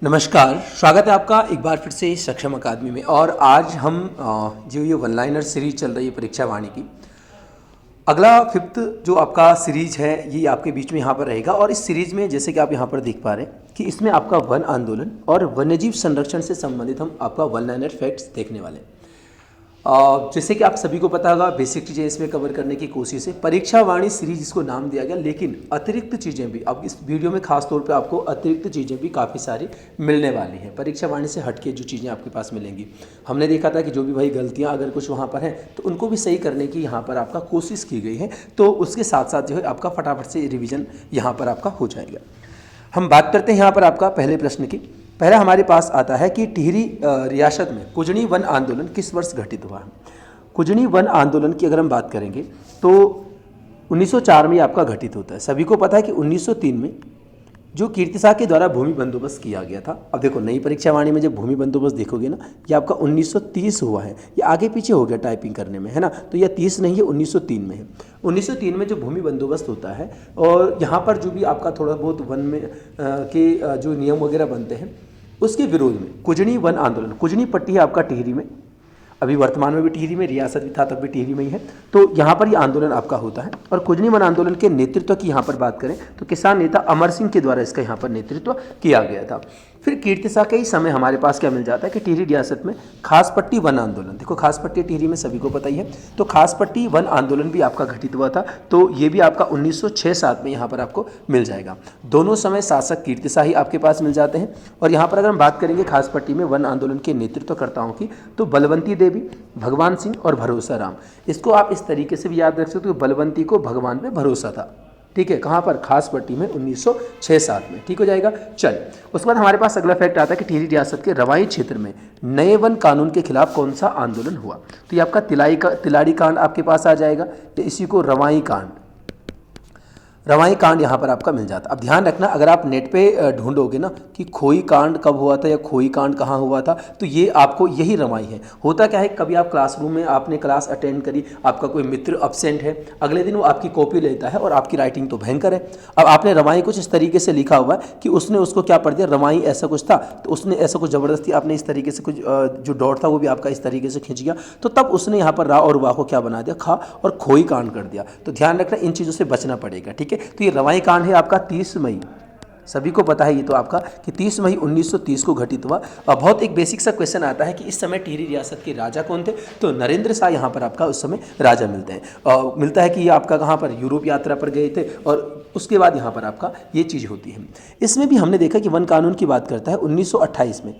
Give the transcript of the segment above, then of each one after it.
नमस्कार, स्वागत है आपका एक बार फिर से सक्षम अकादमी में। और आज हम जो ये वन लाइनर सीरीज चल रही है परीक्षा वाणी की, अगला फिफ्थ जो आपका सीरीज है ये आपके बीच में यहाँ पर रहेगा। और इस सीरीज में जैसे कि आप यहाँ पर देख पा रहे हैं कि इसमें आपका वन आंदोलन और वन्यजीव संरक्षण से संबंधित हम आपका वन लाइनर फैक्ट्स देखने वाले हैं। जैसे कि आप सभी को पता होगा, बेसिक चीज़ें इसमें कवर करने की कोशिश है। परीक्षा वाणी सीरीज इसको नाम दिया गया, लेकिन अतिरिक्त चीज़ें भी अब इस वीडियो में खास तौर पे आपको अतिरिक्त चीज़ें भी काफ़ी सारी मिलने वाली हैं। परीक्षा वाणी से हटके जो चीज़ें आपके पास मिलेंगी, हमने देखा था कि जो भी भाई गलतियाँ अगर कुछ वहाँ पर हैं तो उनको भी सही करने की यहाँ पर आपका कोशिश की गई है। तो उसके साथ साथ जो है आपका फटाफट से रिविज़न यहाँ पर आपका हो जाएगा। हम बात करते हैं यहाँ पर आपका पहले प्रश्न की। पहला हमारे पास आता है कि टिहरी रियासत में कुजनी वन आंदोलन किस वर्ष घटित हुआ है। कुजनी वन आंदोलन की अगर हम बात करेंगे तो 1904 में आपका घटित होता है। सभी को पता है कि 1903 में जो कीर्तिसाह के द्वारा भूमि बंदोबस्त किया गया था। अब देखो, नई परीक्षा वाणी में जब भूमि बंदोबस्त देखोगे ना, ये आपका 1930 हुआ है। ये आगे पीछे हो गया टाइपिंग करने में, है ना, तो यह 30 नहीं है, 1903 में है। 1903 में जो भूमि बंदोबस्त होता है और यहाँ पर जो भी आपका थोड़ा बहुत वन में के जो नियम वगैरह बनते हैं उसके विरोध में कुजनी वन आंदोलन, कुजनी पट्टी है आपका टिहरी में, अभी वर्तमान में भी टिहरी में, रियासत भी था तब भी टिहरी में ही है। तो यहाँ पर ये आंदोलन आपका होता है। और कुजनी वन आंदोलन के नेतृत्व की यहाँ पर बात करें तो किसान नेता अमर सिंह के द्वारा इसका यहाँ पर नेतृत्व किया गया था। फिर कीर्तिसाह के ही समय हमारे पास क्या मिल जाता है कि टिहरी रियासत में खास पट्टी वन आंदोलन, देखो खास पट्टी टिहरी में सभी को पता ही है, तो खास पट्टी वन आंदोलन भी आपका घटित हुआ था। तो ये भी आपका 1906-07 में यहाँ पर आपको मिल जाएगा। दोनों समय शासक कीर्तिसाह ही आपके पास मिल जाते हैं। और यहाँ पर अगर हम बात करेंगे खास पट्टी में वन आंदोलन के नेतृत्वकर्ताओं की, तो बलवंती देवी, भगवान सिंह और भरोसा राम। इसको आप इस तरीके से भी याद रख सकते हो, बलवंती को भगवान पे भरोसा था। ठीक है, कहाँ पर, खास पट्टी में 1906-07 में। ठीक हो जाएगा। चल, उसके बाद हमारे पास अगला फैक्ट आता है कि टिहरी रियासत के रवाई क्षेत्र में नए वन कानून के खिलाफ कौन सा आंदोलन हुआ। तो ये आपका तिलाड़ी कांड आपके पास आ जाएगा, तो इसी को रवाई कांड यहाँ पर आपका मिल जाता। अब ध्यान रखना, अगर आप नेट पे ढूंढोगे ना कि खोई कांड कब हुआ था या खोई कांड कहाँ हुआ था, तो ये आपको यही रवाई है। होता क्या है, कभी आप क्लासरूम में आपने क्लास अटेंड करी, आपका कोई मित्र अब्सेंट है, अगले दिन वो आपकी कॉपी लेता है और आपकी राइटिंग तो भयंकर है। अब आपने रवाई कुछ इस तरीके से लिखा हुआ है कि उसने उसको क्या पढ़ दिया, रवाई ऐसा कुछ था, तो उसने ऐसा कुछ ज़बरदस्ती आपने इस तरीके से कुछ जो डॉट था वो भी आपका इस तरीके से खींच गया, तो तब उसने यहाँ पर रा और वाह को क्या बना दिया, खा और खोई कांड कर दिया। तो ध्यान रखना, इन चीज़ों से बचना पड़ेगा। ठीक है, तो ये रवाई कांड है आपका 30 मई, सभी को पता है ये तो आपका कि 30 मई 1930 को घटित हुआ। और बहुत एक बेसिक सा क्वेश्चन आता है कि इस समय टिहरी रियासत के राजा कौन थे, तो नरेंद्र शाह यहाँ पर आपका उस समय राजा मिलते हैं। और मिलता है कि ये आपका कहाँ पर, यूरोप यात्रा पर गए थे और उसके बाद यहाँ पर आपका ये चीज़ होती है। इसमें भी हमने देखा कि वन कानून की बात करता है 1928 में,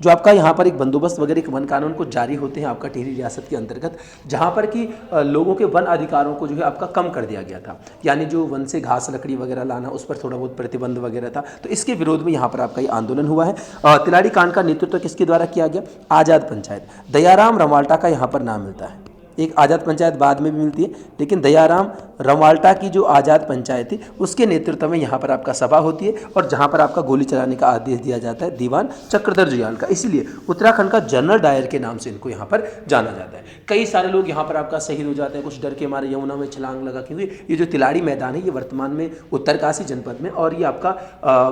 जो आपका यहाँ पर एक बंदोबस्त वगैरह एक वन कानून को जारी होते हैं आपका टिहरी रियासत के अंतर्गत, जहाँ पर कि लोगों के वन अधिकारों को जो है आपका कम कर दिया गया था। यानी जो वन से घास लकड़ी वगैरह लाना, उस पर थोड़ा बहुत प्रतिबंध वगैरह था, तो इसके विरोध में यहाँ पर आपका ये आंदोलन हुआ है। तिलाड़ी कांड का नेतृत्व किसके द्वारा किया गया, आज़ाद पंचायत, दयाराम रमाल्टा का यहाँ पर नाम मिलता है। एक आज़ाद पंचायत बाद में भी मिलती है, लेकिन दयाराम रमाल्टा की जो आज़ाद पंचायत थी उसके नेतृत्व में यहाँ पर आपका सभा होती है और जहाँ पर आपका गोली चलाने का आदेश दिया जाता है दीवान चक्रधर जुयाल का। इसीलिए उत्तराखंड का जनरल डायर के नाम से इनको यहाँ पर जाना जाता है। कई सारे लोग यहाँ पर आपका शहीद हो जाते हैं, कुछ डर के मारे यमुना में छलांग लगा, क्योंकि ये जो तिलाड़ी मैदान है ये वर्तमान में उत्तरकाशी जनपद में, और ये आपका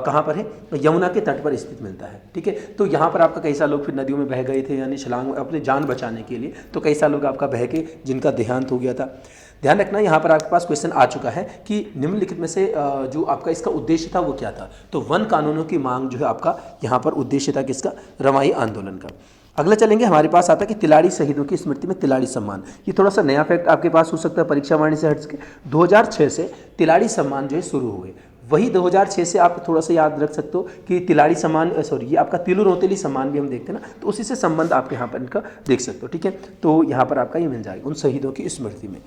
कहाँ पर है, यमुना के तट पर स्थित मिलता है। ठीक है, तो यहाँ पर आपका कई सारे लोग फिर नदियों में बह गए थे, यानी छलांग अपनी जान बचाने के लिए, तो कई सारे लोग आपका बह के जिनका देहांत हो गया था। ध्यान रखना, यहाँ पर आपके पास क्वेश्चन आ चुका है कि निम्नलिखित में से जो आपका इसका उद्देश्य था वो क्या था, तो वन कानूनों की मांग जो है आपका यहाँ पर उद्देश्य था किसका, रवाई आंदोलन का। अगला चलेंगे, हमारे पास आता है कि तिलाड़ी शहीदों की स्मृति में तिलाड़ी सम्मान। ये थोड़ा सा नया फैक्ट आपके पास हो सकता है परीक्षा वाणी से हट के। 2006 से तिलाड़ी सम्मान जो है शुरू हुए, वही 2006 से आप थोड़ा सा याद रख सकते हो कि तिलाड़ी सम्मान, सॉरी ये आपका तिलु रोतेली सम्मान भी हम देखते हैं ना, तो उसी से संबंध आप यहाँ पर इनका देख सकते हो। ठीक है, तो यहाँ पर आपका ये मिल जाएगा उन शहीदों की स्मृति में।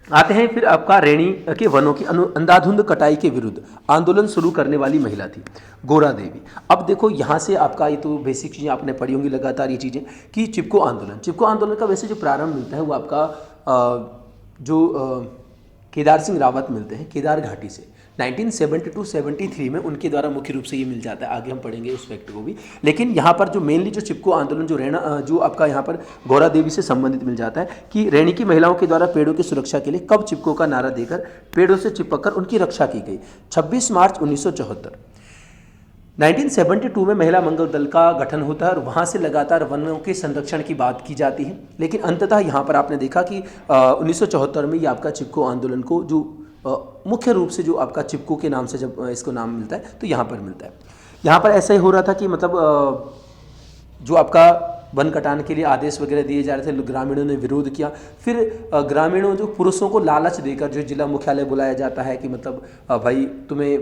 आते हैं फिर आपका रैणी के वनों की अंधाधुंध कटाई के विरुद्ध आंदोलन शुरू करने वाली महिला थी गोरा देवी। अब देखो यहाँ से आपका ये तो बेसिक चीज़ें आपने पढ़ी होंगी लगातार ये चीज़ें कि चिपको आंदोलन का वैसे जो प्रारंभ मिलता है वो आपका केदार सिंह रावत मिलते हैं केदार घाटी से। 1972-73 में उनके द्वारा मुख्य रूप से ये मिल जाता है, आगे हम पढ़ेंगे उस फैक्ट को भी। लेकिन यहाँ पर जो मेनली जो चिपको आंदोलन जो आपका यहाँ पर गौरा देवी से संबंधित मिल जाता है कि रैणी की महिलाओं के द्वारा पेड़ों की सुरक्षा के लिए कब चिपको का नारा देकर पेड़ों से चिपककर उनकी रक्षा की गई। 26 मार्च 1974। 1972 में महिला मंगल दल का गठन होता है और वहाँ से लगातार वनों के संरक्षण की बात की जाती है, लेकिन अंततः यहाँ पर आपने देखा कि 1974 में ये आपका चिपको आंदोलन को जो मुख्य रूप से जो आपका चिपको के नाम से जब इसको नाम मिलता है तो यहाँ पर मिलता है। यहाँ पर ऐसा ही हो रहा था कि मतलब जो आपका वन कटान के लिए आदेश वगैरह दिए जा रहे थे, ग्रामीणों ने विरोध किया। फिर ग्रामीणों जो पुरुषों को लालच देकर जो जिला मुख्यालय बुलाया जाता है कि मतलब भाई तुम्हें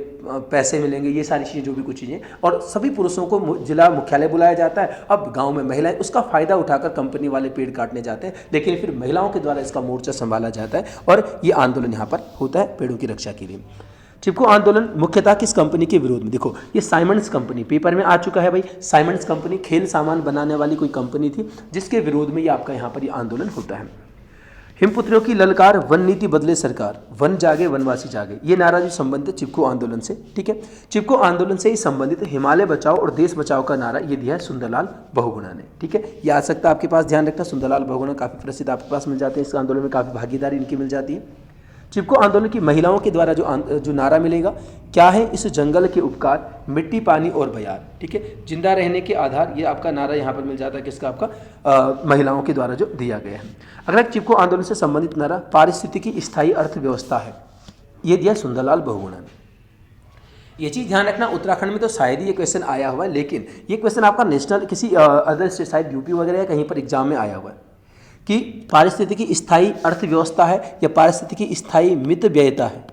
पैसे मिलेंगे, ये सारी चीज़ें जो भी कुछ चीज़ें, और सभी पुरुषों को जिला मुख्यालय बुलाया जाता है। अब गांव में महिलाएं उसका फ़ायदा उठाकर कंपनी वाले पेड़ काटने जाते हैं, लेकिन फिर महिलाओं के द्वारा इसका मोर्चा संभाला जाता है और ये आंदोलन यहाँ पर होता है पेड़ों की रक्षा के लिए। चिपको आंदोलन मुख्यतः किस कंपनी के विरोध में? देखो ये साइमंड्स कंपनी पेपर में आ चुका है भाई। साइमंड्स कंपनी खेल सामान बनाने वाली कोई कंपनी थी जिसके विरोध में ये आपका यहाँ पर ये आंदोलन होता है। हिमपुत्रियों की ललकार, वन नीति बदले सरकार, वन जागे वनवासी जागे, ये नारा जो संबंधित चिपको आंदोलन से, ठीक है। चिपको आंदोलन से ही संबंधित हिमालय बचाओ और देश बचाओ का नारा ये दिया है सुंदरलाल बहुगुणा ने, ठीक है। ये आ सकता है आपके पास, ध्यान रखना। सुंदरलाल बहुगुणा काफ़ी प्रसिद्ध आपके पास मिल जाते हैं, इस आंदोलन में काफ़ी भागीदारी इनकी मिल जाती है। चिपको आंदोलन की महिलाओं के द्वारा जो नारा मिलेगा, क्या है इस जंगल के उपकार, मिट्टी पानी और बयार, ठीक है। जिंदा रहने के आधार, ये आपका नारा यहाँ पर मिल जाता है किसका? आपका महिलाओं के द्वारा जो दिया गया है। अगला चिपको आंदोलन से संबंधित नारा पारिस्थितिकी स्थायी अर्थव्यवस्था है, ये दिया सुंदरलाल बहुगुणा ने। ये चीज़ ध्यान रखना, उत्तराखंड में तो शायद ही ये क्वेश्चन आया हुआ है, लेकिन ये क्वेश्चन आपका नेशनल किसी अदर स्टेट, शायद यूपी वगैरह या कहीं पर एग्जाम में आया हुआ है कि पारिस्थितिकी स्थायी अर्थव्यवस्था है या पारिस्थितिकी स्थायी मित व्ययता है,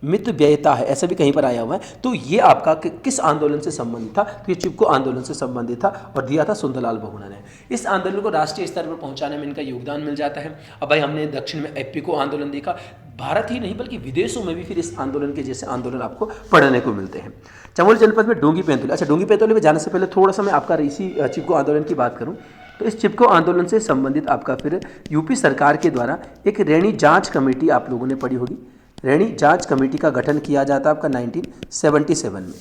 मित व्ययता है, ऐसा भी कहीं पर आया हुआ है। तो ये आपका किस आंदोलन से संबंधित था? तो ये चिपको आंदोलन से संबंधित था और दिया था सुंदरलाल बहुगुणा ने। इस आंदोलन को राष्ट्रीय स्तर पर पहुंचाने में इनका योगदान मिल जाता है। अब भाई हमने दक्षिण में एप्पिको आंदोलन देखा, भारत ही नहीं बल्कि विदेशों में भी फिर इस आंदोलन के जैसे आंदोलन आपको पढ़ने को मिलते हैं। चमोली जनपद में डोंगी पैंतुली, अच्छा डोंगी पैंतुली में जाने से पहले थोड़ा सा मैं आपका इसी चिपको आंदोलन की बात करूँ तो इस चिपको आंदोलन से संबंधित आपका फिर यूपी सरकार के द्वारा एक रैणी जांच कमेटी, आप लोगों ने पढ़ी होगी, रैणी जांच कमेटी का गठन किया जाता है आपका 1977 में,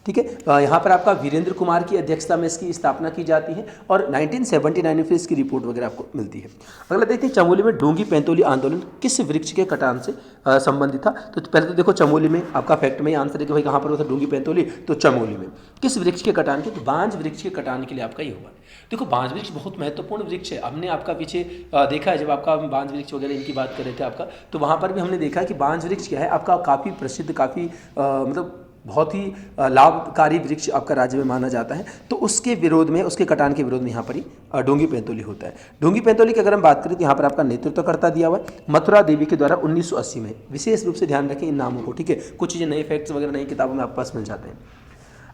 ठीक है। यहाँ पर आपका वीरेंद्र कुमार की अध्यक्षता में इसकी स्थापना की जाती है और 1979 में फिर इसकी रिपोर्ट वगैरह आपको मिलती है। अगला देखते हैं चमोली में डोंगी पैंतोली आंदोलन किस वृक्ष के कटान से संबंधित था? तो पहले तो देखो चमोली में आपका फैक्ट में आंसर है कि भाई कहाँ पर होता डोंगी पैंतोली, तो चमोली में। किस वृक्ष के कटान के? तो बांज वृक्ष के कटान के लिए आपका ये हुआ। देखो बांज वृक्ष बहुत महत्वपूर्ण वृक्ष है। हमने आपका पीछे देखा है जब आपका बांज वृक्ष वगैरह इनकी बात कर रहे थे आपका, तो वहाँ पर भी हमने देखा है कि बांज वृक्ष क्या है आपका काफ़ी प्रसिद्ध, काफ़ी मतलब बहुत ही लाभकारी वृक्ष आपका राज्य में माना जाता है। तो उसके विरोध में, उसके कटान के विरोध में यहाँ पर ही डोंगी पैंतोली होता है। डोंगी पैंतोली की अगर हम बात करें तो यहाँ पर आपका नेतृत्वकर्ता दिया हुआ है मथुरा देवी के द्वारा 1980 में। विशेष रूप से ध्यान रखें इन नामों को, ठीक है। कुछ चीज़ें नए फैक्ट्स वगैरह नई किताबों में आपके पास मिल जाते हैं।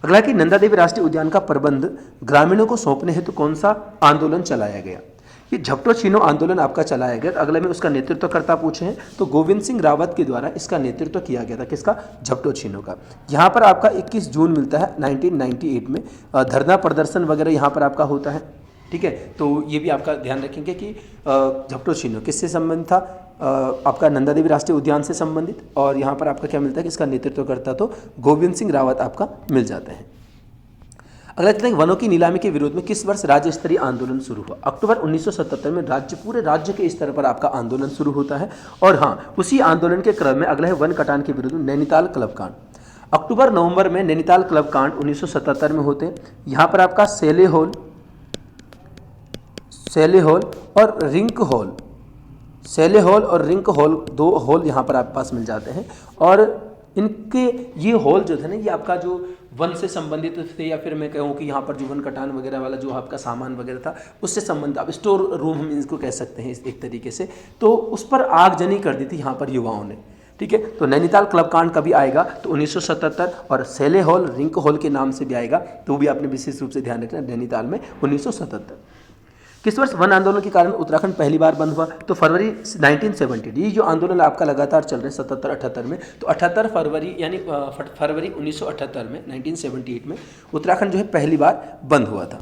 अगला कि नंदा देवी राष्ट्रीय उद्यान का प्रबंध ग्रामीणों को सौंपने हेतु कौन सा आंदोलन चलाया गया? ये झपटो छीनो आंदोलन आपका चलाया गया। अगले में उसका नेतृत्वकर्ता पूछे हैं तो गोविंद सिंह रावत के द्वारा इसका नेतृत्व किया गया था। किसका? झपटो छीनो का। यहाँ पर आपका 21 जून मिलता है 1998 में। धरना प्रदर्शन वगैरह यहाँ पर आपका होता है, ठीक है। तो ये भी आपका ध्यान रखेंगे कि झपटो छीनो किससे संबंधित था? आपका नंदा देवी राष्ट्रीय उद्यान से संबंधित। और यहाँ पर आपका क्या मिलता है कि इसका नेतृत्वकर्ता तो गोविंद सिंह रावत आपका मिल जाते हैं। अगला चलते हैं वनों की नीलामी के विरोध में किस वर्ष राज्य स्तरीय आंदोलन शुरू हुआ? अक्टूबर 1977 में पूरे राज्य के स्तर पर आपका आंदोलन शुरू होता है। और हाँ, उसी आंदोलन के क्रम में अगला है वन कटान के विरोध में नैनीताल क्लब कांड। अक्टूबर नवंबर में नैनीताल क्लब कांड 1977 में होते हैं। यहाँ पर आपका सेले हॉल और रिंक हॉल, सेले हॉल और रिंक हॉल, दो हॉल यहाँ पर आपके पास मिल जाते हैं। और इनके ये हॉल जो थे ना, ये आपका जो वन से संबंधित थे, या फिर मैं कहूँ कि यहाँ पर जो वन कटान वगैरह वाला जो आपका सामान वगैरह था उससे संबंधित, आप स्टोर रूम हम इसको कह सकते हैं एक तरीके से। तो उस पर आगजनी कर दी थी यहाँ पर युवाओं ने, ठीक है। तो नैनीताल क्लब कांड कभी आएगा? तो 1977, और सेले हॉल रिंक हॉल के नाम से भी आएगा, तो भी आपने विशेष रूप से ध्यान रखना, नैनीताल में 1977। किस वर्ष वन आंदोलन के कारण उत्तराखंड पहली बार बंद हुआ? तो फरवरी 1970। ये जो आंदोलन आपका लगातार चल रहे हैं 77-78 में, तो 78 फरवरी यानी फरवरी 1978 में 1978 में उत्तराखंड जो है पहली बार बंद हुआ था।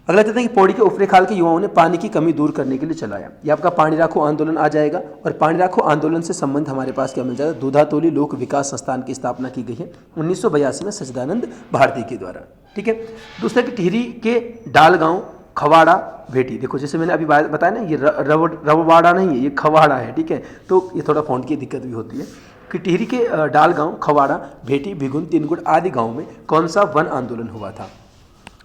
अगला कहते हैं कि पौड़ी के ऊपरी खाल के युवाओं ने पानी की कमी दूर करने के लिए चलाया। ये आपका पानी राखो आंदोलन आ जाएगा। और पानी राखो आंदोलन से संबंध हमारे पास क्या मिल जाएगा? दूधातोली लोक विकास संस्थान की स्थापना की गई है 1982 में सच्चिदानंद भारती के द्वारा, ठीक है। दूसरा कि टिहरी के डाल गाँव खवाड़ा भेटी, देखो जैसे मैंने अभी बताया ना, ये रववाड़ा नहीं है, ये खवाड़ा है, ठीक है। तो ये थोड़ा फॉन्ट की दिक्कत भी होती है। कि टिहरी के डाल गांव, खवाड़ा, भेटी, भिगुन, तीनगुड़ आदि गांव में कौन सा वन आंदोलन हुआ था।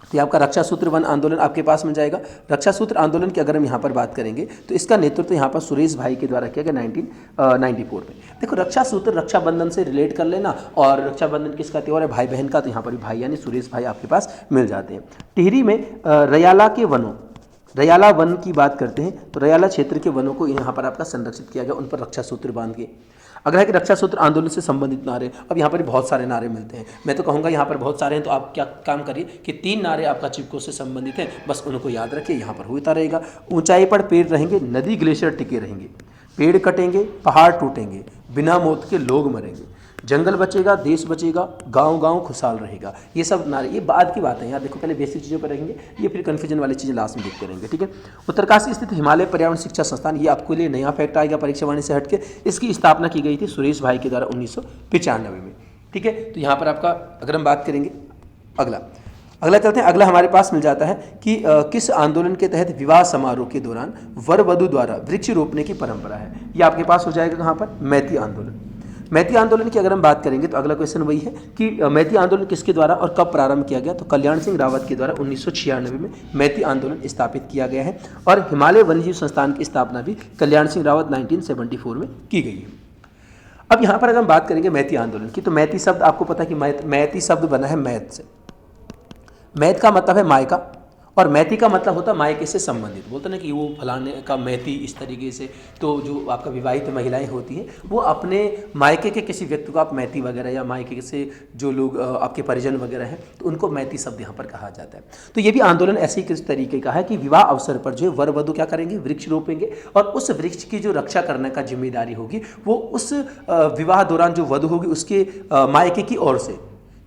तो ये आपका रक्षा सूत्र वन आंदोलन आपके पास मिल जाएगा। रक्षा सूत्र आंदोलन की अगर हम यहाँ पर बात करेंगे तो इसका नेतृत्व यहाँ पर सुरेश भाई के द्वारा किया गया 1994 में। देखो रक्षा सूत्र रक्षाबंधन से रिलेट कर लेना, और रक्षाबंधन किसका त्योहार है, भाई बहन का, तो यहाँ पर भी भाई यानी सुरेश भाई आपके पास मिल जाते हैं। टिहरी में रयाला के वनों, रयाला वन की बात करते हैं तो रयाला क्षेत्र के वनों को यहाँ पर आपका संरक्षित किया गया, उन पर रक्षा सूत्र बांध के। अगर है कि रक्षा सूत्र आंदोलन से संबंधित नारे, अब यहाँ पर बहुत सारे नारे मिलते हैं, मैं तो कहूँगा यहाँ पर बहुत सारे हैं, तो आप क्या काम करिए कि 3 नारे आपका चिपको से संबंधित हैं, बस उनको याद रखिए, यहाँ पर होता रहेगा। ऊंचाई पर पेड़ रहेंगे, नदी ग्लेशियर टिके रहेंगे, पेड़ कटेंगे, पहाड़ टूटेंगे, बिना मौत के लोग मरेंगे, जंगल बचेगा, देश बचेगा, गांव गांव खुशहाल रहेगा। ये सब नारे, ये बाद की बात है यार, देखो पहले बेसिक चीज़ों पर रहेंगे, ये फिर कन्फ्यूजन वाली चीज़ें लास्ट में देखते रहेंगे, ठीक है। उत्तरकाशी स्थित हिमालय पर्यावरण शिक्षा संस्थान, ये आपके लिए नया फैक्ट आएगा परीक्षा वाणी से हटके। इसकी स्थापना की गई थी सुरेश भाई के द्वारा 1995 में, ठीक है। तो यहाँ पर आपका अगर हम बात करेंगे अगला चलते हैं। अगला हमारे पास मिल जाता है कि किस आंदोलन के तहत विवाह समारोह के दौरान वर वधु द्वारा वृक्ष रोपने की परंपरा है। ये आपके पास हो जाएगा कहाँ पर, मैती आंदोलन। मैती आंदोलन की अगर हम बात करेंगे तो अगला क्वेश्चन वही है कि मैती आंदोलन किसके द्वारा और कब प्रारंभ किया गया। तो कल्याण सिंह रावत के द्वारा 1996 में मैती आंदोलन स्थापित किया गया है, और हिमालय वन्यजीव संस्थान की स्थापना भी कल्याण सिंह रावत 1974 में की गई है। अब यहाँ पर अगर हम बात करेंगे मैती आंदोलन की, तो मैती शब्द आपको पता है कि मैती शब्द बना है मैथ से। मैथ का मतलब है मायका, और मैती का मतलब होता है मायके से संबंधित। बोलते ना कि वो फलाने का मैती, इस तरीके से। तो जो आपका विवाहित महिलाएं होती हैं वो अपने मायके के किसी व्यक्ति को आप मैती वगैरह, या मायके से जो लोग आपके परिजन वगैरह हैं तो उनको मैती शब्द यहाँ पर कहा जाता है। तो ये भी आंदोलन ऐसे ही किस तरीके का है कि विवाह अवसर पर जो है वर वधु क्या करेंगे, वृक्ष रोपेंगे, और उस वृक्ष की जो रक्षा करने का जिम्मेदारी होगी वो उस विवाह दौरान जो वधु होगी उसके मायके की ओर से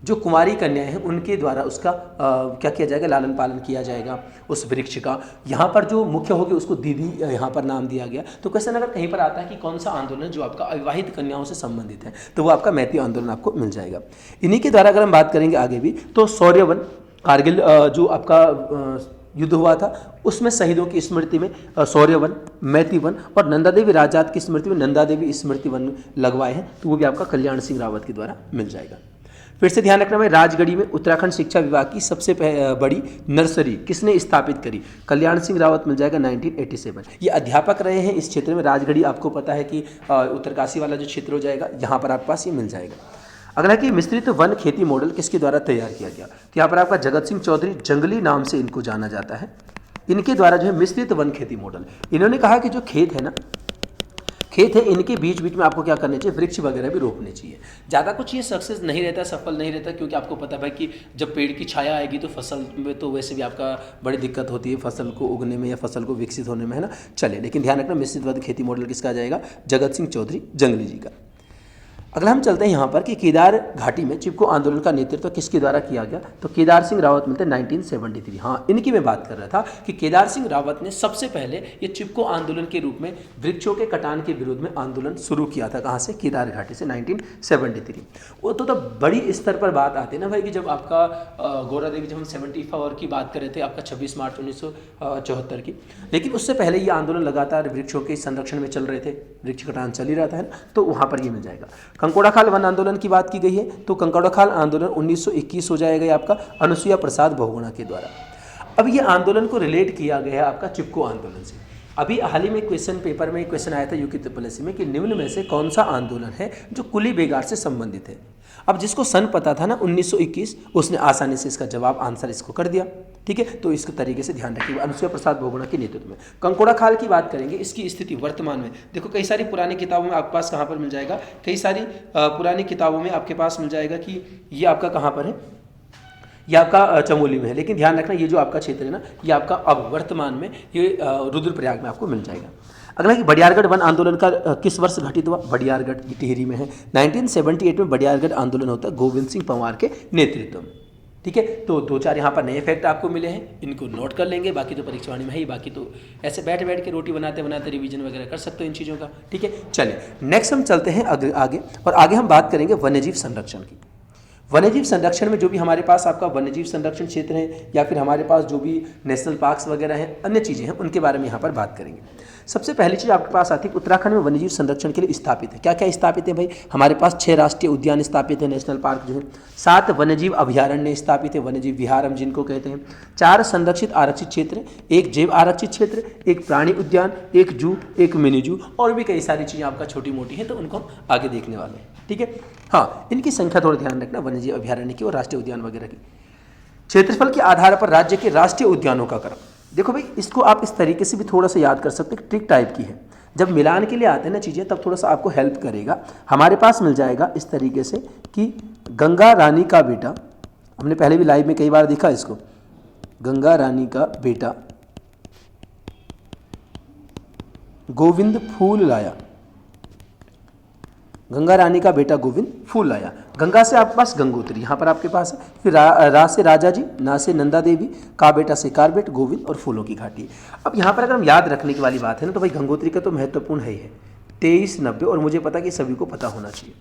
जो कुमारी कन्याएं हैं उनके द्वारा उसका क्या किया जाएगा, लालन पालन किया जाएगा उस वृक्ष का। यहाँ पर जो मुख्य होगी उसको दीदी यहाँ पर नाम दिया गया। तो क्वेश्चन अगर कहीं पर आता है कि कौन सा आंदोलन जो आपका अविवाहित कन्याओं से संबंधित है, तो वो आपका मैती आंदोलन आपको मिल जाएगा। इन्हीं के द्वारा अगर हम बात करेंगे आगे भी, तो शौर्यवन, कारगिल जो आपका युद्ध हुआ था उसमें शहीदों की स्मृति में शौर्यवन, मैतीवन और नंदा देवी राजात की स्मृति में नंदा देवी स्मृति वन लगवाए हैं, तो वो भी आपका कल्याण सिंह रावत के द्वारा मिल जाएगा। फिर से ध्यान रखना है, राजगढ़ी में उत्तराखंड शिक्षा विभाग की सबसे बड़ी नर्सरी किसने स्थापित करी, कल्याण सिंह रावत मिल जाएगा 1987। ये अध्यापक रहे हैं इस क्षेत्र में। राजगढ़ी आपको पता है कि उत्तरकाशी वाला जो क्षेत्र हो जाएगा, यहाँ पर आपके पास ये मिल जाएगा। अगला है कि मिश्रित वन खेती मॉडल किसके द्वारा तैयार किया गया। तो यहाँ पर आपका जगत सिंह चौधरी जंगली नाम से इनको जाना जाता है। इनके द्वारा जो है मिश्रित वन खेती मॉडल, इन्होंने कहा कि जो खेत है ना, खेत है, इनके बीच बीच में आपको क्या करना चाहिए, वृक्ष वगैरह भी रोपने चाहिए। ज़्यादा कुछ ये सक्सेस नहीं रहता, सफल नहीं रहता, क्योंकि आपको पता है भाई कि जब पेड़ की छाया आएगी तो फसल में तो वैसे भी आपका बड़ी दिक्कत होती है फसल को उगने में या फसल को विकसित होने में, है ना। चले, लेकिन ध्यान रखना मिश्रित वन खेती मॉडल किसका आ जाएगा, जगत सिंह चौधरी जंगली जी का। अगला हम चलते हैं यहाँ पर कि केदार घाटी में चिपको आंदोलन का नेतृत्व किसके द्वारा किया गया। तो केदार सिंह रावत मिलते हैं 1973। हाँ, इनकी मैं बात कर रहा था कि केदार सिंह रावत ने सबसे पहले ये चिपको आंदोलन के रूप में वृक्षों के कटान के विरोध में आंदोलन शुरू किया था। कहाँ से, केदार घाटी से 1973। वो तो तब बड़ी स्तर पर बात आती है ना भाई कि जब आपका गौरा देवी, जब हम 74 की बात कर रहे थे, आपका 26 मार्च 1974 की, लेकिन उससे पहले ये आंदोलन लगातार वृक्षों के संरक्षण में चल रहे थे, वृक्ष कटान चल ही रहा था, है ना। तो वहाँ पर ये मिल जाएगा। कंकोड़ाखाल वन आंदोलन की बात की गई है, तो कंकोड़ाखाल आंदोलन 1921 हो जाएगा आपका अनुसुईया प्रसाद बहुगुणा के द्वारा। अब ये आंदोलन को रिलेट किया गया है आपका चिपको आंदोलन से। अभी हाल ही में क्वेश्चन पेपर में क्वेश्चन आया था यूके ट्रिपल में कि निम्न में से कौन सा आंदोलन है जो कुली बेगार से संबंधित है। अब जिसको सन पता था ना 1921, उसने आसानी से इसका जवाब आंसर इसको कर दिया, ठीक है। तो इस तरीके से ध्यान रखिए, अनुसुईया प्रसाद बहुगुणा के नेतृत्व में। कंकोड़ाखाल की बात करेंगे, इसकी स्थिति वर्तमान में देखो, कई सारी पुरानी किताबों में आपके पास कहाँ पर मिल जाएगा, कई सारी पुरानी किताबों में आपके पास मिल जाएगा कि ये आपका कहाँ पर है, ये आपका चमोली में है। लेकिन ध्यान रखना, ये जो आपका क्षेत्र है ना, ये आपका अब वर्तमान में ये रुद्रप्रयाग में आपको मिल जाएगा। अगला कि बडियारगढ़ वन आंदोलन का किस वर्ष घटित हुआ। बडियारगढ़ ये टिहरी में है। 1978 में बडियारगढ़ आंदोलन होता है गोविंद सिंह पंवार के नेतृत्व में, ठीक है। तो 2-4 यहाँ पर नए फैक्ट आपको मिले हैं, इनको नोट कर लेंगे। बाकी तो परीक्षा वाणी में है ही, बाकी तो ऐसे बैठ बैठ के रोटी बनाते बनाते रिवीजन वगैरह कर सकते हो इन चीज़ों का, ठीक है। चलिए नेक्स्ट हम चलते हैं आगे, और आगे हम बात करेंगे वन्यजीव संरक्षण की। वन्यजीव संरक्षण में जो भी हमारे पास आपका वन्यजीव संरक्षण क्षेत्र है या फिर हमारे पास जो भी नेशनल पार्क्स वगैरह हैं, अन्य चीज़ें हैं, उनके बारे में यहाँ पर बात करेंगे। सबसे पहली चीज़ आपके पास आती है उत्तराखंड में वन्यजीव संरक्षण के लिए स्थापित है। क्या क्या स्थापित है भाई? हमारे पास 6 राष्ट्रीय उद्यान स्थापित है, नेशनल पार्क जो है, 7 वन्यजीव अभयारण्य स्थापित है, वन्यजीव विहार हम जिनको कहते हैं, 4 संरक्षित आरक्षित क्षेत्र, 1 जैव आरक्षित क्षेत्र, 1 प्राणी उद्यान, 1 जू, 1 मिनी जू, और भी कई सारी चीज़ें आपका छोटी मोटी हैं, तो उनको हम आगे देखने वाले हैं। ठीक है, हाँ, इनकी संख्या थोड़ा ध्यान रखना, वन्यजीव अभयारण्य की और राष्ट्रीय उद्यान वगैरह की। क्षेत्रफल के आधार पर राज्य के राष्ट्रीय उद्यानों का क्रम, देखो भाई, इसको आप इस तरीके से भी थोड़ा सा याद कर सकते हैं, ट्रिक टाइप की है। जब मिलान के लिए आते हैं ना चीज़ें, तब थोड़ा सा आपको हेल्प करेगा। हमारे पास मिल जाएगा इस तरीके से कि गंगा रानी का बेटा, हमने पहले भी लाइव में कई बार देखा इसको, गंगा रानी का बेटा गोविंद फूल लाया, गंगा रानी का बेटा गोविंद फूल लाया। गंगा से आपके पास गंगोत्री, यहाँ पर आपके पास है। फिर रा से राजा जी, ना से नंदा देवी, का बेटा से कारबेट, गोविंद और फूलों की घाटी। अब यहाँ पर अगर हम याद रखने की वाली बात है ना, तो भाई गंगोत्री का तो महत्वपूर्ण है ही है, 2390, और मुझे पता कि सभी को पता होना चाहिए।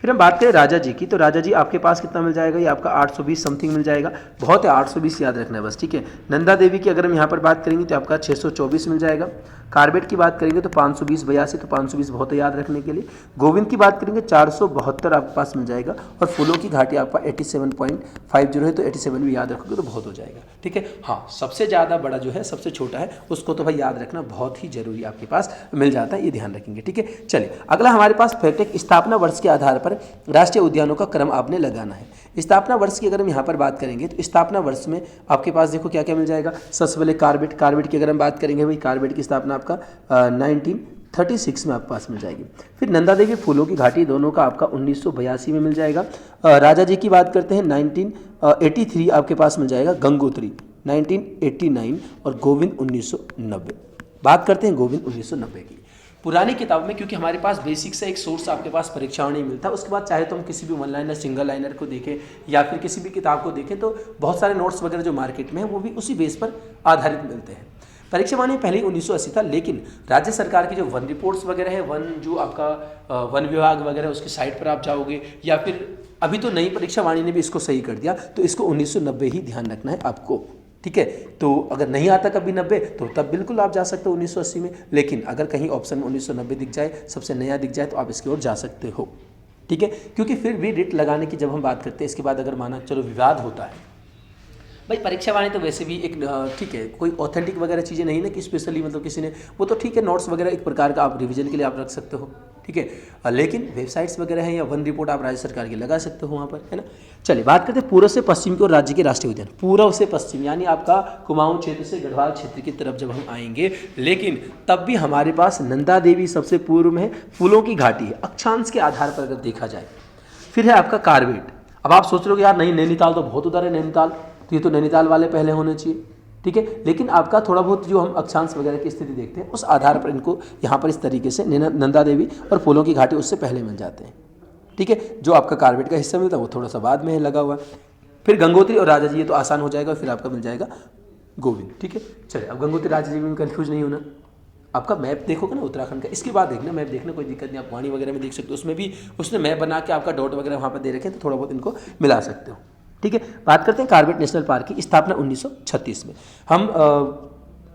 फिर हम बात करें राजा जी की, तो राजा जी आपके पास कितना मिल जाएगा? ये आपका 820 समथिंग मिल जाएगा, बहुत है, 820 याद रखना है बस, ठीक है। नंदा देवी की अगर हम यहाँ पर बात करेंगे तो आपका 624 मिल जाएगा। कारबेट की बात करेंगे तो 520 82, तो 520 बहुत है याद रखने के लिए। गोविंद की बात करेंगे 472 आपके पास मिल जाएगा, और फूलों की घाटी आपका 87.50 है, तो 87 भी याद रखोगे तो बहुत हो जाएगा, ठीक है। हाँ, सबसे ज़्यादा बड़ा जो है, सबसे छोटा है, उसको तो भाई याद रखना बहुत ही जरूरी, आपके पास मिल जाता है, ये ध्यान रखेंगे, ठीक है। चलिए, अगला हमारे पास फैक्ट है, स्थापना वर्ष के आधार पर राष्ट्रीय उद्यानों का क्रम आपने लगाना है। स्थापना वर्ष की अगर हम यहाँ पर बात करेंगे तो स्थापना वर्ष में आपके पास देखो क्या क्या मिल जाएगा। सबसे पहले कारबेट, कारबेट की अगर हम बात करेंगे भाई, कारबेट की स्थापना आपका 1936 में आपके पास मिल जाएगी। फिर नंदा देवी फूलों की घाटी, दोनों का आपका 1982 में मिल जाएगा। राजा जी की बात करते हैं 1983 आपके पास मिल जाएगा। गंगोत्री 1989 और गोविंद 1990। बात करते हैं गोविंद 1990 की। पुरानी किताब में, क्योंकि हमारे पास बेसिक से एक सोर्स आपके पास परीक्षाओं नहीं मिलता, उसके बाद चाहे तो हम किसी भी वन लाइनर, सिंगल लाइनर को देखें या फिर किसी भी किताब को देखें, तो बहुत सारे नोट्स वगैरह जो मार्केट में है वो भी उसी बेस पर आधारित मिलते हैं। परीक्षा वाणी पहले ही 1980 था, लेकिन राज्य सरकार की जो वन रिपोर्ट्स वगैरह है, वन जो आपका वन विभाग वगैरह, उसकी साइट पर आप जाओगे, या फिर अभी तो नई परीक्षा वाणी ने भी इसको सही कर दिया, तो इसको 1990 ही ध्यान रखना है आपको, ठीक है। तो अगर नहीं आता कभी 90, तो तब बिल्कुल आप जा सकते हो 1980 में, लेकिन अगर कहीं ऑप्शन में 1990 दिख जाए, सबसे नया दिख जाए, तो आप इसकी ओर जा सकते हो, ठीक है। क्योंकि फिर भी रिट लगाने की जब हम बात करते हैं, इसके बाद अगर माना चलो विवाद होता है भाई, परीक्षा वाणी तो वैसे भी एक ठीक है, कोई ऑथेंटिक वगैरह चीज़ें नहीं ना कि स्पेशली मतलब किसी ने, वो तो ठीक है, नोट्स वगैरह एक प्रकार का आप रिवीजन के लिए आप रख सकते हो, ठीक है। लेकिन वेबसाइट्स वगैरह हैं या वन रिपोर्ट आप राज्य सरकार की लगा सकते हो वहाँ पर, है ना। चलिए, बात करते हैं पूर्व से पश्चिम की ओर राज्य के राष्ट्रीय उद्यान। पूर्व से पश्चिम यानी आपका कुमाऊं क्षेत्र से गढ़वाल क्षेत्र की तरफ जब हम आएंगे, लेकिन तब भी हमारे पास नंदा देवी सबसे पूर्व में है, फूलों की घाटी है, अक्षांश के आधार पर अगर देखा जाए। फिर है आपका कारबेट। अब आप सोच रहे हो कि यार नहीं, नैनीताल तो बहुत उधर है, नैनीताल तो ये तो नैनीताल वाले पहले होने चाहिए, ठीक है। लेकिन आपका थोड़ा बहुत जो हम अक्षांश वगैरह की स्थिति देखते हैं, उस आधार पर इनको यहाँ पर इस तरीके से नंदा देवी और फूलों की घाटी उससे पहले मिल जाते हैं, ठीक है। जो आपका कारबेट का हिस्सा मिलता है वो थोड़ा सा बाद में है लगा हुआ। फिर गंगोत्री और राजा जी, ये तो आसान हो जाएगा, फिर आपका मिल जाएगा गोविंद, ठीक है। चलिए, अब गंगोत्री राजा जी में कन्फ्यूज नहीं होना। आपका मैप देखोगे ना उत्तराखंड का, इसके बाद देखना, मैप देखना कोई दिक्कत नहीं, आप वाणी वगैरह में देख सकते हो, उसमें भी उसने मैप बना के आपका डॉट वगैरह वहाँ पर दे रखे हैं, तो थोड़ा बहुत इनको मिला सकते हो, ठीक है। बात करते हैं कारबेट नेशनल पार्क की स्थापना 1936 में। हम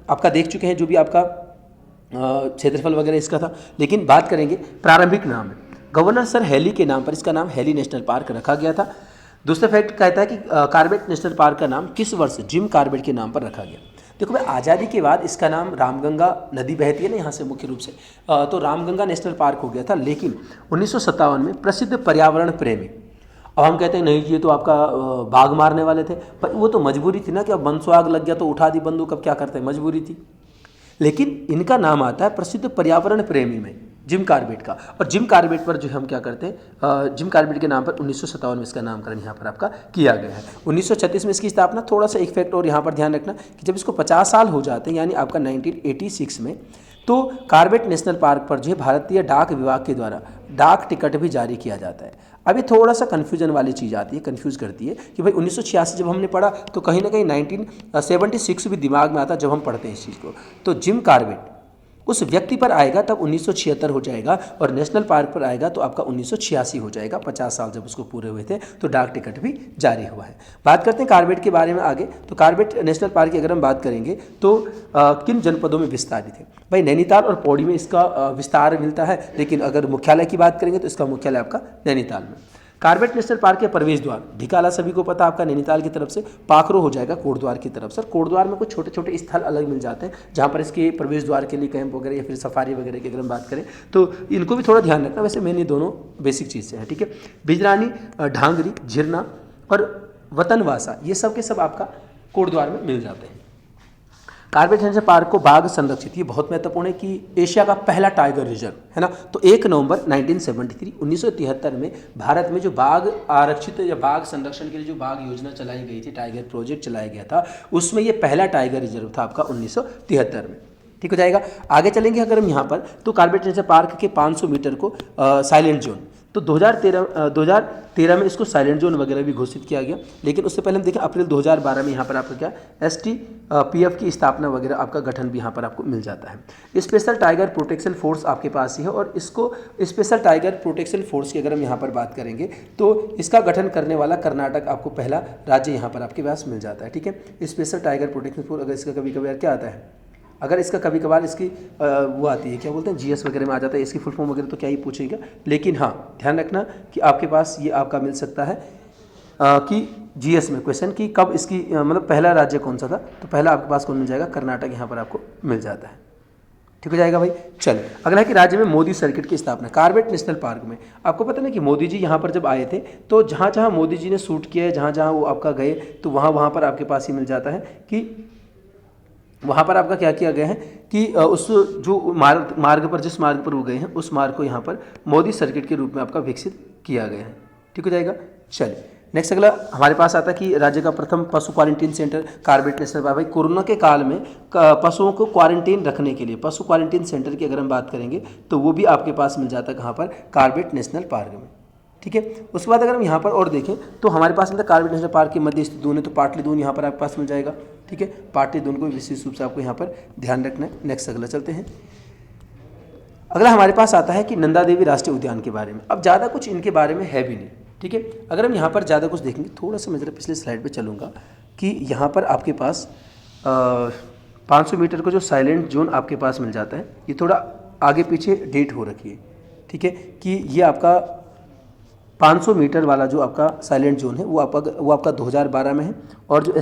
आपका देख चुके हैं जो भी आपका क्षेत्रफल वगैरह इसका था, लेकिन बात करेंगे प्रारंभिक नाम है। गवर्नर सर हैली के नाम पर इसका नाम हैली नेशनल पार्क रखा गया था। दूसरा फैक्ट कहता है कि कारबेट नेशनल पार्क का नाम किस वर्ष जिम कारबेट के नाम पर रखा गया। देखो भाई, आज़ादी के बाद इसका नाम रामगंगा नदी बहती है ना यहाँ से मुख्य रूप से, तो रामगंगा नेशनल पार्क हो गया था। लेकिन 1957 में प्रसिद्ध पर्यावरण प्रेमी, अब हम कहते हैं नहीं ये तो आपका बाघ मारने वाले थे, पर वो तो मजबूरी थी ना कि अब मनसो आग लग गया तो उठा दी बंदूक, अब क्या करते हैं, मजबूरी थी। लेकिन इनका नाम आता है प्रसिद्ध पर्यावरण प्रेमी में जिम कारबेट का, और जिम कारबेट पर जो हम क्या करते हैं, जिम कारबेट के नाम पर 1957 में इसका नामकरण यहाँ पर आपका किया गया है। 1936 में इसकी स्थापना। थोड़ा सा एक फैक्ट और यहाँ पर ध्यान रखना कि जब इसको 50 साल हो जाते हैं, यानी आपका 1986 में, तो कारबेट नेशनल पार्क पर जो है भारतीय डाक विभाग के द्वारा डाक टिकट भी जारी किया जाता है। अभी थोड़ा सा कन्फ्यूजन वाली चीज़ आती है, कन्फ्यूज़ करती है कि भाई 1986 जब हमने पढ़ा तो कहीं ना कहीं 1976 भी दिमाग में आता जब हम पढ़ते हैं इस चीज़ को। तो जिम कारबेट उस व्यक्ति पर आएगा तब 1976 हो जाएगा, और नेशनल पार्क पर आएगा तो आपका 1986 हो जाएगा। 50 साल जब उसको पूरे हुए थे तो डाक टिकट भी जारी हुआ है। बात करते हैं कॉर्बेट के बारे में आगे। तो कॉर्बेट नेशनल पार्क की अगर हम बात करेंगे तो किन जनपदों में विस्तारित है? भाई नैनीताल और पौड़ी में इसका विस्तार मिलता है, लेकिन अगर मुख्यालय की बात करेंगे तो इसका मुख्यालय आपका नैनीताल में। कॉर्बेट नेशनल पार्क के प्रवेश द्वार ढिकाला सभी को पता आपका नैनीताल की तरफ से, पाखरो हो जाएगा कोटद्वार की तरफ से। कोटद्वार में कुछ छोटे छोटे स्थल अलग मिल जाते हैं जहाँ पर इसके प्रवेश द्वार के लिए कैंप वगैरह या फिर सफारी वगैरह की अगर हम बात करें तो इनको भी थोड़ा ध्यान रखना। वैसे मेन ये दोनों बेसिक चीज़ें हैं, ठीक है। बिजरानी, ढांगरी, झिरना और वतनवासा ये सब के सब आपका कोटद्वार में मिल जाते हैं। कॉर्बेट नेशनल पार्क को बाघ संरक्षित, ये बहुत महत्वपूर्ण है कि एशिया का पहला टाइगर रिजर्व है ना। तो 1 नवंबर 1973 में भारत में जो बाघ आरक्षित या बाघ संरक्षण के लिए जो बाघ योजना चलाई गई थी, टाइगर प्रोजेक्ट चलाया गया था, उसमें ये पहला टाइगर रिजर्व था आपका 1973 में। ठीक हो जाएगा। आगे चलेंगे अगर हम यहाँ पर तो कॉर्बेट नेशनल पार्क के 500 मीटर को साइलेंट जोन, तो 2013 में इसको साइलेंट जोन वगैरह भी घोषित किया गया। लेकिन उससे पहले हम देखें अप्रैल 2012 में यहाँ पर आपका क्या STPF की स्थापना वगैरह आपका गठन भी यहाँ पर आपको मिल जाता है। स्पेशल टाइगर प्रोटेक्शन फोर्स आपके पास ही है, और इसको स्पेशल टाइगर प्रोटेक्शन फोर्स की अगर हम यहाँ पर बात करेंगे तो इसका गठन करने वाला कर्नाटक आपको पहला राज्य यहाँ पर आपके पास मिल जाता है। ठीक है। स्पेशल टाइगर प्रोटेक्शन फोर्स, अगर इसका कभी कभार क्या आता है, अगर इसका कभी कभार इसकी वो आती है क्या बोलते हैं GS वगैरह में आ जाता है, इसकी फुल फॉर्म वगैरह तो क्या ही पूछेगा। लेकिन हाँ ध्यान रखना कि आपके पास ये आपका मिल सकता है कि GS में क्वेश्चन कि कब इसकी मतलब पहला राज्य कौन सा था, तो पहला आपके पास कौन मिल जाएगा, कर्नाटक यहाँ पर आपको मिल जाता है। ठीक हो जाएगा भाई। चलिए अगला है कि राज्य में मोदी सर्किट की स्थापना। कॉर्बेट नेशनल पार्क में आपको पता ना कि मोदी जी यहाँ पर जब आए थे तो जहाँ जहाँ मोदी जी ने शूट किया है, जहाँ जहाँ वो आपका गए, तो वहाँ पर आपके पास ही मिल जाता है कि वहाँ पर आपका क्या किया गया है कि उस जो मार्ग पर जिस मार्ग पर वो गए हैं उस मार्ग को यहाँ पर मोदी सर्किट के रूप में आपका विकसित किया गया है। ठीक हो जाएगा। चलिए नेक्स्ट अगला हमारे पास आता है कि राज्य का प्रथम पशु quarantine centre Corbett national park. भाई कोरोना के काल में पशुओं को क्वारंटीन रखने के लिए पशु क्वारंटीन सेंटर की अगर हम बात करेंगे तो वो भी आपके पास मिल जाता है कहाँ पर, कॉर्बेट नेशनल पार्क में। ठीक है। उसके बाद अगर हम यहाँ पर और देखें तो हमारे पास मतलब कॉर्बेट नेशनल पार्क के मध्य स्थित दून है, तो पाटली दून यहाँ पर आपके पास मिल जाएगा। ठीक है। पाटली दून को विशेष रूप से आपको यहाँ पर ध्यान रखना है। नेक्स्ट अगला चलते हैं। अगला हमारे पास आता है कि नंदा देवी राष्ट्रीय उद्यान के बारे में। अब ज़्यादा कुछ इनके बारे में है भी नहीं। ठीक है। अगर हम यहाँ पर ज़्यादा कुछ देखेंगे, थोड़ा सा मैं जरा पिछले स्लाइड पर चलूँगा कि यहाँ पर आपके पास 500 मीटर को जो साइलेंट जोन आपके पास मिल जाता है, ये थोड़ा आगे पीछे डेट हो रखी है। ठीक है। कि ये आपका 500 मीटर वाला जो आपका साइलेंट जोन है वो आपका 2012 में है, और जो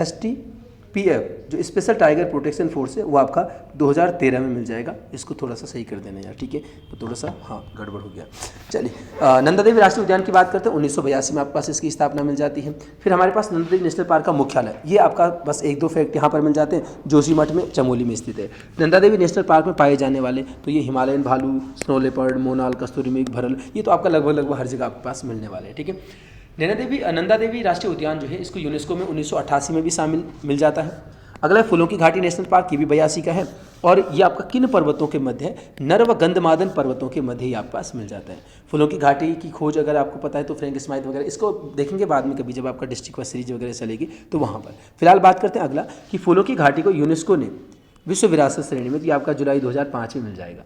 STPF जो स्पेशल टाइगर प्रोटेक्शन फोर्स है वो आपका 2013 में मिल जाएगा। इसको थोड़ा सा सही कर देना यार। ठीक है। तो थोड़ा सा हाँ गड़बड़ हो गया। चलिए नंदा देवी राष्ट्रीय उद्यान की बात करते हैं। 1982 में आपके पास इसकी स्थापना मिल जाती है। फिर हमारे पास नंदा देवी नेशनल पार्क का मुख्यालय, ये आपका बस 1-2 फैक्ट यहाँ पर मिल जाते हैं। जोशीमठ में, चमोली में स्थित है। नंदा देवी नेशनल पार्क में पाए जाने वाले तो ये हिमालयन भालू, स्नो लेपर्ड, मोनाल, कस्तूरी मृग, भरल, ये तो आपका लगभग हर जगह आपके पास मिलने वाले हैं। ठीक है। नंदा देवी राष्ट्रीय उद्यान जो है इसको यूनेस्को में 1988 में भी शामिल मिल जाता है। अगला फूलों की घाटी नेशनल पार्क, ये भी 82 का है, और ये आपका किन पर्वतों के मध्य है, नर व गंधमादन पर्वतों के मध्य ही आपके पास मिल जाता है। फूलों की घाटी की खोज अगर आपको पता है तो फ्रैंक स्माइथ वगैरह, इसको देखेंगे बाद में कभी जब आपका डिस्ट्रिक्ट वाइज सीरीज वगैरह चलेगी तो वहाँ पर। फिलहाल बात करते हैं अगला कि फूलों की घाटी को यूनेस्को ने विश्व विरासत श्रेणी में, तो ये आपका जुलाई 2005 में मिल जाएगा।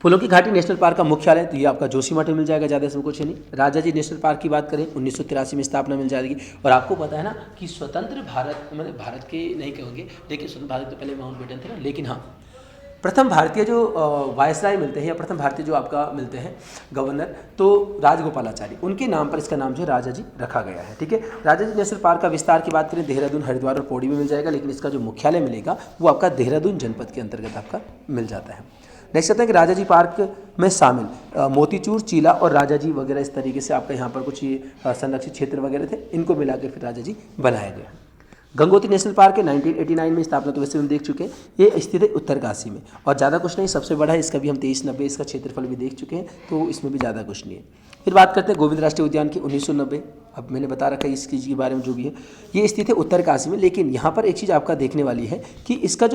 फूलों की घाटी नेशनल पार्क का मुख्यालय तो ये आपका जोशीमठ में मिल जाएगा, ज़्यादा इसमें कुछ है नहीं। राजाजी नेशनल पार्क की बात करें 1983 में स्थापना मिल जाएगी। और आपको पता है ना कि स्वतंत्र भारत, मतलब भारत के नहीं कहोगे लेकिन स्वतंत्र भारत तो पहले माउंट बेटन थे ना, लेकिन हाँ प्रथम भारतीय जो वायसराय मिलते हैं या प्रथम भारतीय जो आपका मिलते हैं गवर्नर, तो राजगोपालाचारी, उनके नाम पर इसका नाम जो है राजाजी रखा गया है। ठीक है। राजाजी नेशनल पार्क का विस्तार की बात करें देहरादून, हरिद्वार और पौड़ी में मिल जाएगा, लेकिन इसका जो मुख्यालय मिलेगा वो आपका देहरादून जनपद के अंतर्गत आपका मिल जाता है। नेक्स्ट आता है कि राजाजी पार्क में शामिल मोतीचूर, चीला और राजाजी वगैरह, इस तरीके से आपका यहाँ पर कुछ संरक्षित क्षेत्र वगैरह थे, इनको मिला के फिर राजाजी बनाया गया। गंगोत्री नेशनल पार्क है 1989 में स्थापना, तो वैसे हम देख चुके हैं। ये स्थित है उत्तरकाशी में, और ज़्यादा कुछ नहीं, सबसे बड़ा है, इसका भी हम 2390 इसका क्षेत्रफल भी देख चुके हैं, तो इसमें भी ज़्यादा कुछ नहीं है। फिर बात करते हैं गोविंद राष्ट्रीय उद्यान की 1990। अब मैंने बता रखा है इस चीज़ के बारे में जो भी है, ये स्थित है उत्तरकाशी में। लेकिन यहाँ पर एक चीज़ आपका देखने वाली है कि इसका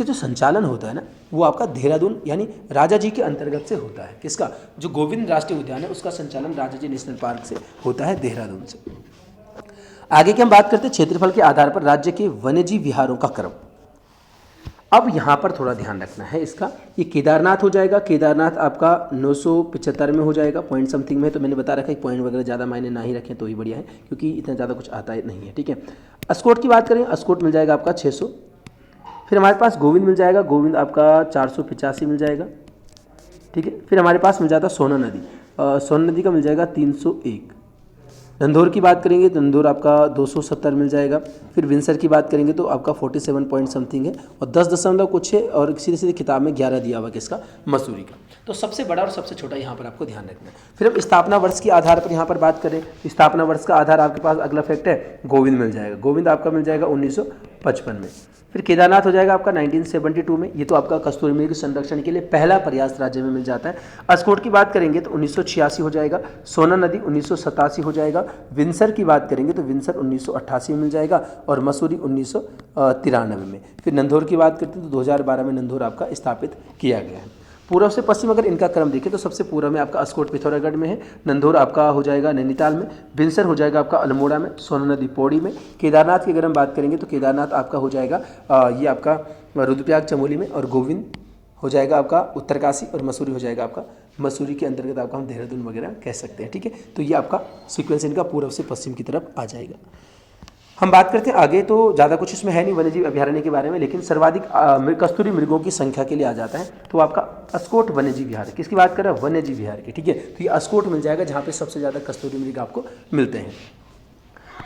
जो संचालन होता है ना वो आपका देहरादून यानी राजाजी के अंतर्गत से होता है। किसका? जो गोविंद राष्ट्रीय उद्यान है उसका संचालन राजाजी नेशनल पार्क से होता है, देहरादून से। आगे की हम बात करते हैं क्षेत्रफल के आधार पर राज्य के वन्यजीव विहारों का क्रम। अब यहाँ पर थोड़ा ध्यान रखना है इसका, ये केदारनाथ हो जाएगा, केदारनाथ आपका 975 में हो जाएगा, पॉइंट समथिंग में। तो मैंने बता रखा है पॉइंट वगैरह ज़्यादा मायने ना ही रखें तो ही बढ़िया है, क्योंकि इतना ज़्यादा कुछ आता नहीं है, ठीक है। अस्कोट की बात करें, अस्कोट मिल जाएगा आपका 600। फिर हमारे पास गोविंद मिल जाएगा, गोविंद आपका 485 मिल जाएगा, ठीक है। फिर हमारे पास मिल जाता सोना नदी, सोना नदी का मिल जाएगा 301। नंदौर की बात करेंगे तो नंदौर आपका 270 मिल जाएगा। फिर विंसर की बात करेंगे तो आपका 47 पॉइंट समथिंग है, और 10 दशमलव कुछ है, और सीधे सीधे किताब में 11 दिया हुआ किसका, मसूरी का। तो सबसे बड़ा और सबसे छोटा यहाँ पर आपको ध्यान रखना है। फिर अब स्थापना वर्ष के आधार पर यहाँ पर बात करें, स्थापना वर्ष का आधार आपके पास अगला फैक्ट है, गोविंद मिल जाएगा, गोविंद आपका मिल जाएगा 1955 में। फिर केदारनाथ हो जाएगा आपका 1972 में, ये तो आपका कस्तूरी मृग संरक्षण के लिए पहला प्रयास राज्य में मिल जाता है। अस्कोट की बात करेंगे तो 1986 हो जाएगा, सोना नदी 1987 हो जाएगा, विंसर की बात करेंगे तो विंसर 1988 में मिल जाएगा, और मसूरी 1993 में। फिर नंदौर की बात करते हैं तो 2012 में नंदौर आपका स्थापित किया गया है। पूर्व से पश्चिम अगर इनका क्रम देखें तो सबसे पूर्व में आपका अस्कोट पिथौरागढ़ में है, नंदौर आपका हो जाएगा नैनीताल में, विंसर हो जाएगा आपका अल्मोड़ा में, सोना नदी पौड़ी में। केदारनाथ की अगर हम बात करेंगे तो केदारनाथ आपका हो जाएगा ये आपका रुद्रप्रयाग चमोली में, और गोविंद हो जाएगा आपका उत्तरकाशी, और मसूरी हो जाएगा आपका मसूरी के अंतर्गत आपका हम देहरादून वगैरह कह सकते हैं, ठीक है। तो ये आपका सीक्वेंस इनका पूर्व से पश्चिम की तरफ आ जाएगा। हम बात करते हैं आगे, तो ज़्यादा कुछ इसमें है नहीं वन्यजीव अभयारण्य के बारे में, लेकिन सर्वाधिक कस्तूरी मृगों की संख्या के लिए आ जाता है तो आपका अस्कोट वन्यजीव विहार। किसकी बात कर रहे हैं, वन्यजीव विहार की, ठीक है। तो ये अस्कोट मिल जाएगा जहाँ पे सबसे ज़्यादा कस्तूरी मृग आपको मिलते हैं।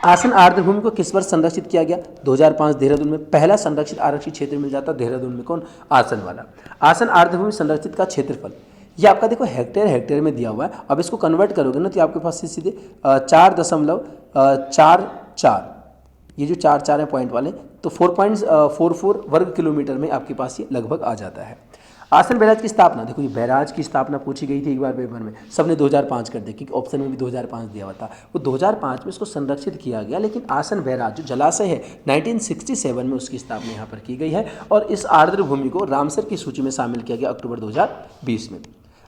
आसन आर्द्रभूमि को किस वर्ष संरक्षित किया गया, 2005 देहरादून में पहला संरक्षित आरक्षित क्षेत्र मिल जाता है देहरादून में, कौन, आसन वाला। आसन आर्द्रभूमि संरक्षित का क्षेत्रफल ये आपका देखो हेक्टेयर में दिया हुआ है। अब इसको कन्वर्ट करोगे ना तो आपके पास सीधे 4.44, ये जो 4 है पॉइंट वाले, तो 4.44 वर्ग किलोमीटर में आपके पास ये लगभग आ जाता है। आसन बैराज की स्थापना, देखो ये बैराज की स्थापना पूछी गई थी एक बार पेपर में, सबने 2005 कर दिया क्योंकि ऑप्शन में भी 2005 दिया हुआ था। वो 2005 में इसको संरक्षित किया गया, लेकिन आसन बैराज जो जलाशय है 1967 में उसकी स्थापना यहाँ पर की गई है, और इस आर्द्र भूमि को रामसर की सूची में शामिल किया गया अक्टूबर 2020 में।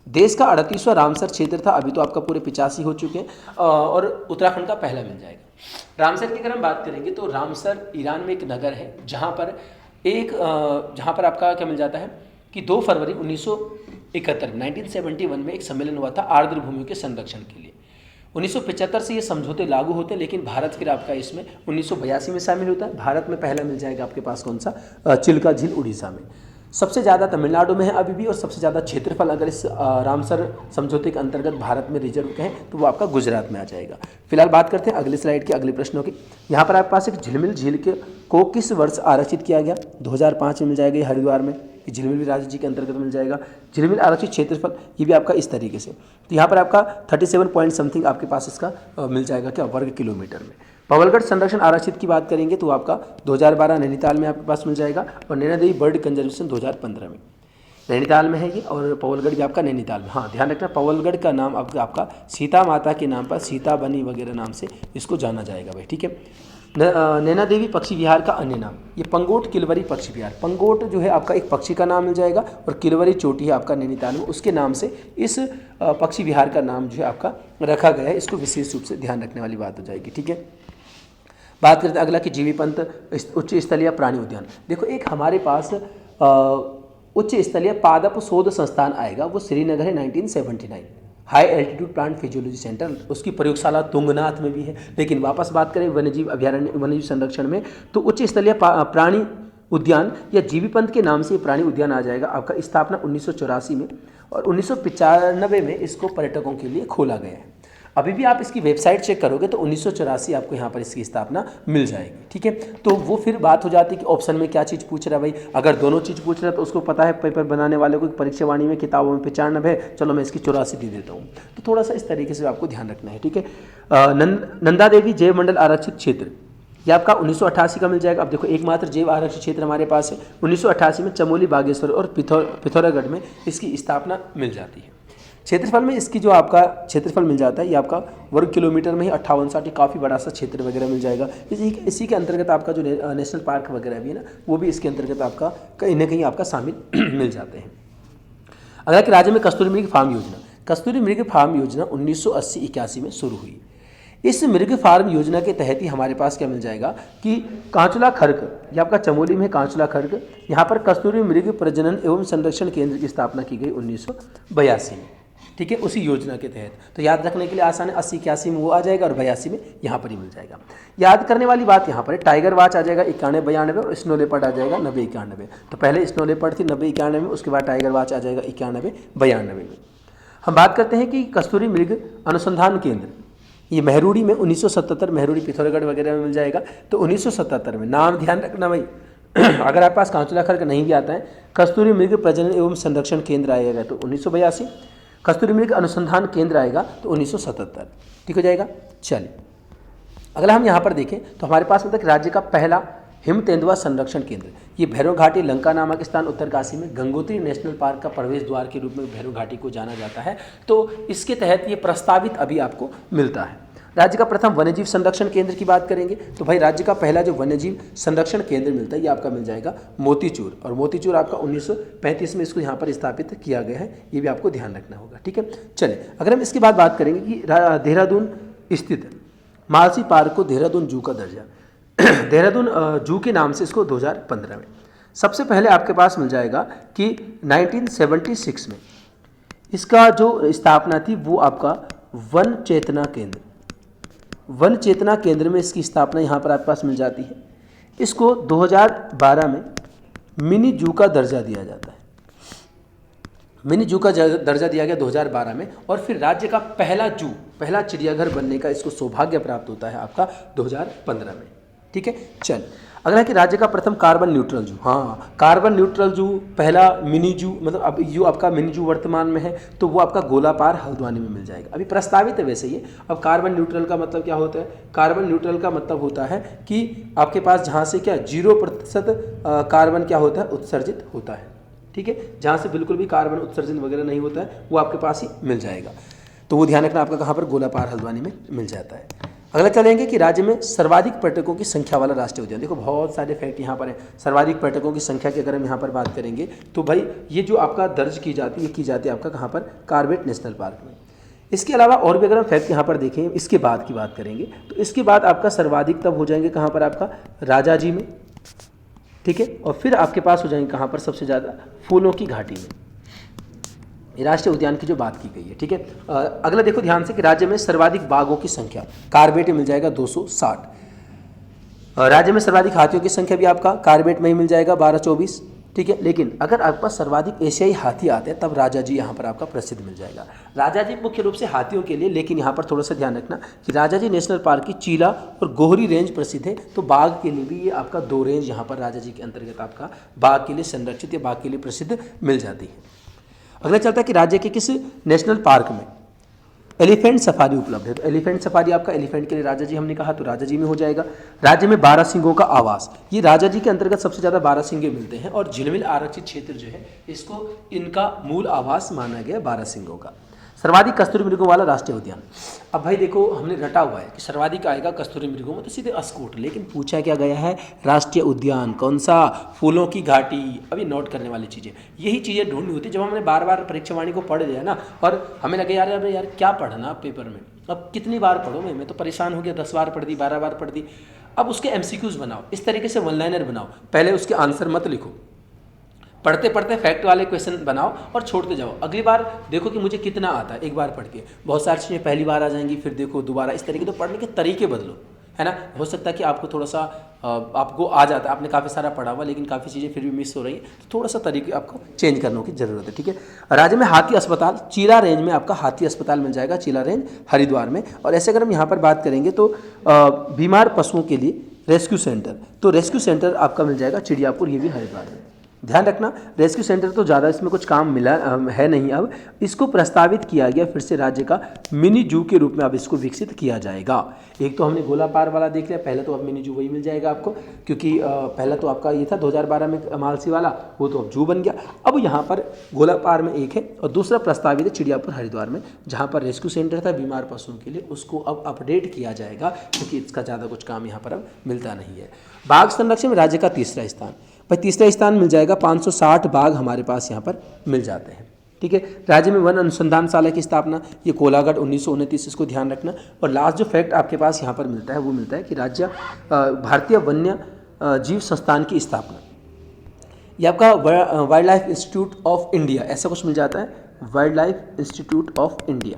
देश का 38वां रामसर क्षेत्र था, अभी तो आपका पूरे 85 हो चुके हैं, और उत्तराखंड का पहला मिल जाएगा। रामसर की अगर हम बात करेंगे तो रामसर ईरान में एक नगर है, जहाँ पर आपका क्या मिल जाता है कि 2 फरवरी 1971 में एक सम्मेलन हुआ था आर्द्र भूमि के संरक्षण के लिए। 1975 से ये समझौते लागू होते, लेकिन भारत फिर आपका इसमें 1982 में शामिल होता है। भारत में पहला मिल जाएगा आपके पास कौन सा, चिल्का झील उड़ीसा में। सबसे ज़्यादा तमिलनाडु में है अभी भी, और सबसे ज़्यादा क्षेत्रफल अगर इस रामसर समझौते के अंतर्गत भारत में रिजर्व कहें तो वो आपका गुजरात में आ जाएगा। फिलहाल बात करते हैं अगली स्लाइड के अगले प्रश्नों की। यहाँ पर आपके पास एक झिलमिल झील को किस वर्ष आरक्षित किया गया, 2005 में मिल जाएगा, ये हरिद्वार में, ये झिलमिल भी राज्य जी के अंतर्गत मिल जाएगा। झिलमिल आरक्षित क्षेत्रफल ये भी आपका इस तरीके से, तो यहाँ पर आपका 37 पॉइंट समथिंग आपके पास इसका मिल जाएगा क्या, वर्ग किलोमीटर में। पवलगढ़ संरक्षण आरक्षित की बात करेंगे तो आपका 2012 नैनीताल में आपके पास मिल जाएगा, और नैना देवी बर्ड कंजर्वेशन 2015 में नैनीताल में है ये, और पवलगढ़ भी आपका नैनीताल में। हाँ ध्यान रखना, पवलगढ़ का नाम आपका सीता माता के नाम पर, सीता बनी वगैरह नाम से इसको जाना जाएगा भाई, ठीक है। नैना देवी पक्षी विहार का अन्य नाम, ये पंगोट किलवरी पक्षी विहार। पंगोट जो है आपका एक पक्षी का नाम मिल जाएगा, और किलवरी चोटी है आपका नैनीताल में, उसके नाम से इस पक्षी विहार का नाम जो है आपका रखा गया है। इसको विशेष रूप से ध्यान रखने वाली बात हो जाएगी, ठीक है। बात करते हैं अगला कि जीवीपंत उच्च स्तरीय प्राणी उद्यान। देखो एक हमारे पास उच्च स्तरीय पादप शोध संस्थान आएगा, वो श्रीनगर है, 1979 high altitude plant physiology centre, उसकी प्रयोगशाला तुंगनाथ में भी है। लेकिन वापस बात करें वन्यजीव अभयारण्य वन्यजीव संरक्षण में, तो उच्च स्तरीय प्राणी उद्यान या जीवीपंत के नाम से प्राणी उद्यान आ जाएगा। आपका स्थापना 1984 में, और 1995 में इसको पर्यटकों के लिए खोला गया है। अभी भी आप इसकी वेबसाइट चेक करोगे तो 1984 आपको यहाँ पर इसकी स्थापना मिल जाएगी, ठीक है। तो वो फिर बात हो जाती है कि ऑप्शन में क्या चीज़ पूछ रहा है भाई। अगर दोनों चीज़ पूछ रहा है तो उसको पता है पेपर बनाने वाले को, परीक्षा वाणी में किताबों में 95 है, चलो मैं इसकी 84 दे देता हूँ। तो थोड़ा सा इस तरीके से आपको ध्यान रखना है, ठीक है। नंदा देवी जैव मंडल आरक्षित क्षेत्र, ये आपका 1988 का मिल जाएगा। अब देखो एकमात्र जैव आरक्षित क्षेत्र हमारे पास है, 1988 में चमोली, बागेश्वर और पिथौरागढ़ में इसकी स्थापना मिल जाती है। क्षेत्रफल में इसकी जो आपका क्षेत्रफल मिल जाता है ये आपका वर्ग किलोमीटर में ही 58-60, काफ़ी बड़ा सा क्षेत्र वगैरह मिल जाएगा। इसी के अंतर्गत आपका जो नेशनल पार्क वगैरह भी है ना, वो भी इसके अंतर्गत आपका कहीं ना कहीं आपका शामिल मिल जाते हैं। अगर कि राज्य में कस्तूरी मृग फार्म योजना, कस्तूरी मृग फार्म योजना 1980-81 में शुरू हुई। इस मृग फार्म योजना के तहत ही हमारे पास क्या मिल जाएगा कि कांचला खर्क, ये आपका चमोली में कांचला खर्क, यहाँ पर कस्तूरी मृग प्रजनन एवं संरक्षण केंद्र की स्थापना की गई 1982 में। ठीक है, उसी योजना के तहत। तो याद रखने के लिए आसान है, 80-81 में वो आ जाएगा और 82 में यहाँ पर ही मिल जाएगा। याद करने वाली बात यहाँ पर है, टाइगर वाच आ जाएगा 91-92 और स्नो लेपर्ड आ जाएगा 90-91। तो पहले स्नो लेपर्ड थी 90-91 में, उसके बाद टाइगर वाच आ जाएगा 91-92 में। हम बात करते हैं कि कस्तूरी मृग अनुसंधान केंद्र, ये मेहरुड़ी में 1977, मेहरुड़ी पिथौरागढ़ वगैरह में मिल जाएगा। तो 1977 में, नाम ध्यान रखना भाई अगर आपके पास कांचला खर्क नहीं भी आता है, कस्तूरी मृग प्रजनन एवं संरक्षण केंद्र आएगा तो 1982, कस्तूरी मृग अनुसंधान केंद्र आएगा तो 1977। ठीक हो जाएगा। चलिए अगला हम यहाँ पर देखें तो हमारे पास मतलब राज्य का पहला हिम तेंदुआ संरक्षण केंद्र, ये भैरव घाटी लंका नामक स्थान उत्तरकाशी में गंगोत्री नेशनल पार्क का प्रवेश द्वार के रूप में भैरव घाटी को जाना जाता है। तो इसके तहत ये प्रस्तावित अभी आपको मिलता है। राज्य का प्रथम वन्यजीव संरक्षण केंद्र की बात करेंगे तो भाई राज्य का पहला जो वन्यजीव संरक्षण केंद्र मिलता है ये आपका मिल जाएगा मोतीचूर, और मोतीचूर आपका 1935 में इसको यहाँ पर स्थापित किया गया है, ये भी आपको ध्यान रखना होगा। ठीक है। चलिए अगर हम इसके बाद बात करेंगे कि देहरादून स्थित मालसी पार्क को देहरादून जू का दर्जा, देहरादून जू के नाम से इसको 2015 में सबसे पहले आपके पास मिल जाएगा कि 1976 में इसका जो स्थापना थी वो आपका वन चेतना केंद्र, वन चेतना केंद्र में इसकी स्थापना यहाँ पर आपके पास मिल जाती है। इसको 2012 में मिनी जू का दर्जा दिया जाता है, मिनी जू का दर्जा दिया गया 2012 में, और फिर राज्य का पहला जू, पहला चिड़ियाघर बनने का इसको सौभाग्य प्राप्त होता है आपका 2015 में। ठीक है। चल अगला है कि राज्य का प्रथम कार्बन न्यूट्रल जू, हाँ कार्बन न्यूट्रल जू, पहला मिनी जू, मतलब अब जो आपका मिनी जू वर्तमान में है तो वो आपका गोलापार हल्द्वानी में मिल जाएगा, अभी प्रस्तावित है वैसे ही। अब कार्बन न्यूट्रल का मतलब क्या होता है, कार्बन न्यूट्रल का मतलब होता है कि आपके पास जहाँ से क्या 0% कार्बन क्या होता है उत्सर्जित होता है। ठीक है, जहाँ से बिल्कुल भी कार्बन उत्सर्जन वगैरह नहीं होता है वो आपके पास ही मिल जाएगा। तो वो ध्यान रखना आपका कहाँ पर, गोलापार हल्द्वानी में मिल जाता है। अगला चलेंगे कि राज्य में सर्वाधिक पर्यटकों की संख्या वाला राष्ट्रीय उद्यान, देखो बहुत सारे फैक्ट यहाँ पर है। सर्वाधिक पर्यटकों की संख्या की अगर हम यहाँ पर बात करेंगे तो भाई ये जो आपका दर्ज की जाती है, ये की जाती है आपका कहाँ पर, कार्बेट नेशनल पार्क में। इसके अलावा और भी अगर हम फैक्ट यहाँ पर देखें, इसके बाद की बात करेंगे तो इसके बाद आपका सर्वाधिक तब हो जाएंगे कहाँ पर, आपका राजाजी में। ठीक है, और फिर आपके पास हो जाएंगे कहाँ पर सबसे ज़्यादा, फूलों की घाटी में। राष्ट्रीय उद्यान की जो बात की गई है। ठीक है। अगला देखो ध्यान से कि राज्य में सर्वाधिक बाघों की संख्या, कार्बेट में मिल जाएगा 260। राज्य में सर्वाधिक हाथियों की संख्या भी आपका कार्बेट में ही मिल जाएगा 1224। ठीक है, लेकिन अगर आपके पास सर्वाधिक एशियाई हाथी आते हैं तब राजाजी यहाँ पर आपका प्रसिद्ध मिल जाएगा। राजाजी मुख्य रूप से हाथियों के लिए, लेकिन यहाँ पर थोड़ा सा ध्यान रखना कि राजाजी नेशनल पार्क की चीला और गोहरी रेंज प्रसिद्ध है, तो बाघ के लिए भी ये आपका 2 रेंज यहाँ पर राजाजी के अंतर्गत आपका बाघ के लिए संरक्षित या बाघ के लिए प्रसिद्ध मिल जाती है। अगला चलता है कि राज्य के किस नेशनल पार्क में एलिफेंट सफारी उपलब्ध है, तो एलिफेंट सफारी आपका एलिफेंट के लिए राजाजी हमने कहा तो राजाजी में हो जाएगा। राज्य में 12 सिंगों का आवास, ये राजाजी के अंतर्गत सबसे ज़्यादा 12 सिंगे मिलते हैं, और झिलमिल आरक्षित क्षेत्र जो है इसको इनका मूल आवास माना गया 12 सिंगों का। सर्वाधिक कस्तूरी मृगों वाला राष्ट्रीय उद्यान, अब भाई देखो हमने रटा हुआ है कि सर्वाधिक आएगा कस्तूरी मृगों में तो सीधे अस्कोट, लेकिन पूछा क्या गया है राष्ट्रीय उद्यान कौन सा, फूलों की घाटी। अभी नोट करने वाली चीज़ें, यही चीज़ें ढूंढनी होती है जब हमने बार बार परीक्षावाणी को पढ़ लिया ना, और हमें लगे यार क्या पढ़ना पेपर में, अब कितनी बार पढ़ो, मैं तो परेशान हो गया, 10 बार पढ़ दी, 12 बार पढ़ दी। अब उसके MCQs बनाओ, इस तरीके से वन लाइनर बनाओ, पहले उसके आंसर मत लिखो, पढ़ते पढ़ते फैक्ट वाले क्वेश्चन बनाओ और छोड़ते जाओ। अगली बार देखो कि मुझे कितना आता है, एक बार पढ़ के बहुत सारी चीज़ें पहली बार आ जाएंगी, फिर देखो दोबारा, इस तरीके तो पढ़ने के तरीके बदलो, है ना। हो सकता है कि आपको थोड़ा सा आपको आ जाता है, आपने काफ़ी सारा पढ़ा हुआ लेकिन काफ़ी चीज़ें फिर भी मिस हो रही हैं, तो थोड़ा सा तरीके आपको चेंज करने की ज़रूरत है। ठीक है। राज्य में हाथी अस्पताल, चीला रेंज में आपका हाथी अस्पताल मिल जाएगा, चीला रेंज हरिद्वार में। और ऐसे अगर हम यहाँ पर बात करेंगे तो बीमार पशुओं के लिए रेस्क्यू सेंटर, तो रेस्क्यू सेंटर आपका मिल जाएगा चिड़ियापुर, ये भी हरिद्वार में। ध्यान रखना रेस्क्यू सेंटर तो ज़्यादा इसमें कुछ काम मिला है नहीं, अब इसको प्रस्तावित किया गया फिर से राज्य का मिनी जू के रूप में अब इसको विकसित किया जाएगा। एक तो हमने गोलापार वाला देख लिया, पहले तो अब मिनी जू वही मिल जाएगा आपको, क्योंकि पहला तो आपका ये था 2012 में मालसी वाला, वो तो अब जू बन गया। अब यहाँ पर गोलापार में एक है और दूसरा प्रस्तावित है चिड़ियापुर हरिद्वार में, जहाँ पर रेस्क्यू सेंटर था बीमार पशुओं के लिए, उसको अब अपडेट किया जाएगा क्योंकि इसका ज़्यादा कुछ काम यहाँ पर अब मिलता नहीं है। बाघ संरक्षण में राज्य का तीसरा स्थान, भाई तीसरा स्थान मिल जाएगा, 560 बाघ हमारे पास यहाँ पर मिल जाते हैं। ठीक है। राज्य में वन अनुसंधानशाला की स्थापना, ये कोलाघाट 1929, इसको ध्यान रखना। और लास्ट जो फैक्ट आपके पास यहाँ पर मिलता है वो मिलता है कि भारतीय वन्य जीव संस्थान की स्थापना, ये आपका wild life institute of India ऐसा कुछ मिल जाता है, wild life institute of India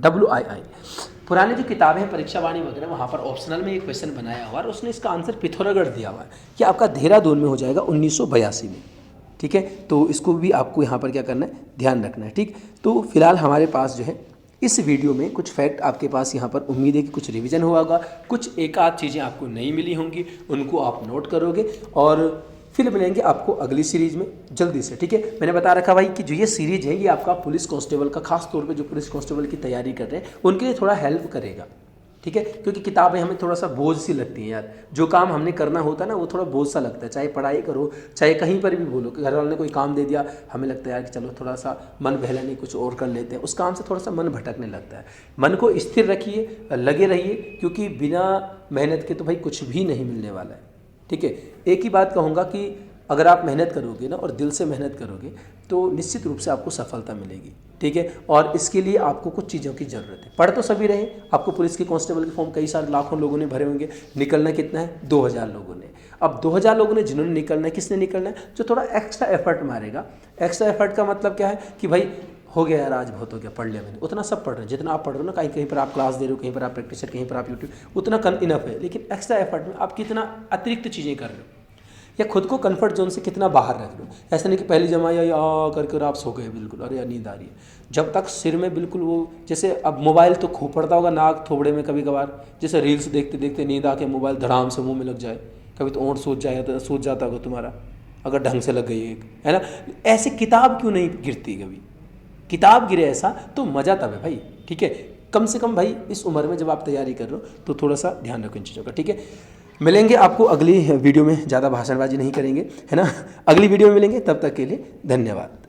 WII। पुरानी जो किताबें हैं परीक्षा वाणी वगैरह, वहाँ पर ऑप्शनल में एक क्वेश्चन बनाया हुआ है और उसने इसका आंसर पिथौरागढ़ दिया हुआ है, ये आपका देहरादून में हो जाएगा 1982 में, ठीक है। तो इसको भी आपको यहाँ पर क्या करना है, ध्यान रखना है, ठीक। तो फिलहाल हमारे पास जो है इस वीडियो में कुछ फैक्ट आपके पास यहाँ पर, उम्मीद है कि कुछ रिवीजन हुआ होगा, कुछ एक आध चीज़ें आपको नहीं मिली होंगी, उनको आप नोट करोगे और फिर मिलेंगे आपको अगली सीरीज में जल्दी से, ठीक है। मैंने बता रखा भाई कि जो ये सीरीज है ये आपका पुलिस कांस्टेबल का, खास तौर पे जो पुलिस कांस्टेबल की तैयारी कर रहे हैं उनके लिए थोड़ा हेल्प करेगा, ठीक है। क्योंकि किताबें हमें थोड़ा सा बोझ सी लगती हैं यार, जो काम हमने करना होता है ना वो थोड़ा बोझ सा लगता है, चाहे पढ़ाई करो चाहे कहीं पर भी बोलो कि घर वालों ने कोई काम दे दिया, हमें लगता है यार कि चलो थोड़ा सा मन बहलाने कुछ और कर लेते हैं, उस काम से थोड़ा सा मन भटकने लगता है। मन को स्थिर रखिए, लगे रहिए, क्योंकि बिना मेहनत के तो भाई कुछ भी नहीं मिलने वाला है, ठीक है। एक ही बात कहूँगा कि अगर आप मेहनत करोगे ना और दिल से मेहनत करोगे तो निश्चित रूप से आपको सफलता मिलेगी, ठीक है। और इसके लिए आपको कुछ चीज़ों की ज़रूरत है। पढ़ तो सभी रहे, आपको पुलिस के कांस्टेबल के फॉर्म कई सारे लाखों लोगों ने भरे होंगे, निकलना कितना है, 2000 लोगों ने। अब 2000 लोगों ने जिन्होंने निकलना है, किसने निकलना है, जो थोड़ा एक्स्ट्रा एफर्ट मारेगा। एक्स्ट्रा एफर्ट का मतलब क्या है कि भाई हो गया यार, आज बहुत हो गया, पढ़ लिया मैंने, उतना सब पढ़ रहे हैं, जितना आप पढ़ रहे हो ना, कहीं कहीं पर आप क्लास दे रहे हो, कहीं पर आप प्रैक्टिस, कहीं पर आप यूट्यूब, उतना इनफ है। लेकिन एक्स्ट्रा एफर्ट में आप कितना अतिरिक्त चीज़ें कर रहे हो या खुद को कंफर्ट जोन से कितना बाहर रख लो। ऐसा नहीं कि पहली जमा या करके आप सो गए बिल्कुल, अरे यार नींद आ रही है, जब तक सिर में बिल्कुल वो, जैसे अब मोबाइल तो खूब पड़ता होगा नाक थोबड़े में कभी कभार, जैसे रील्स देखते देखते नींद आके मोबाइल धड़ाम से मुंह में लग जाए, कभी तो ओंठ सूज जाता होगा तुम्हारा अगर ढंग से लग गई एक, है ना। ऐसे किताब क्यों नहीं गिरती, कभी किताब गिरे ऐसा तो मज़ा तब है भाई, ठीक है। कम से कम भाई इस उम्र में जब आप तैयारी कर रहे हो तो थोड़ा सा ध्यान रखो इन चीज़ों का, ठीक है। मिलेंगे आपको अगली वीडियो में, ज़्यादा भाषणबाजी नहीं करेंगे, है ना। अगली वीडियो में मिलेंगे, तब तक के लिए धन्यवाद।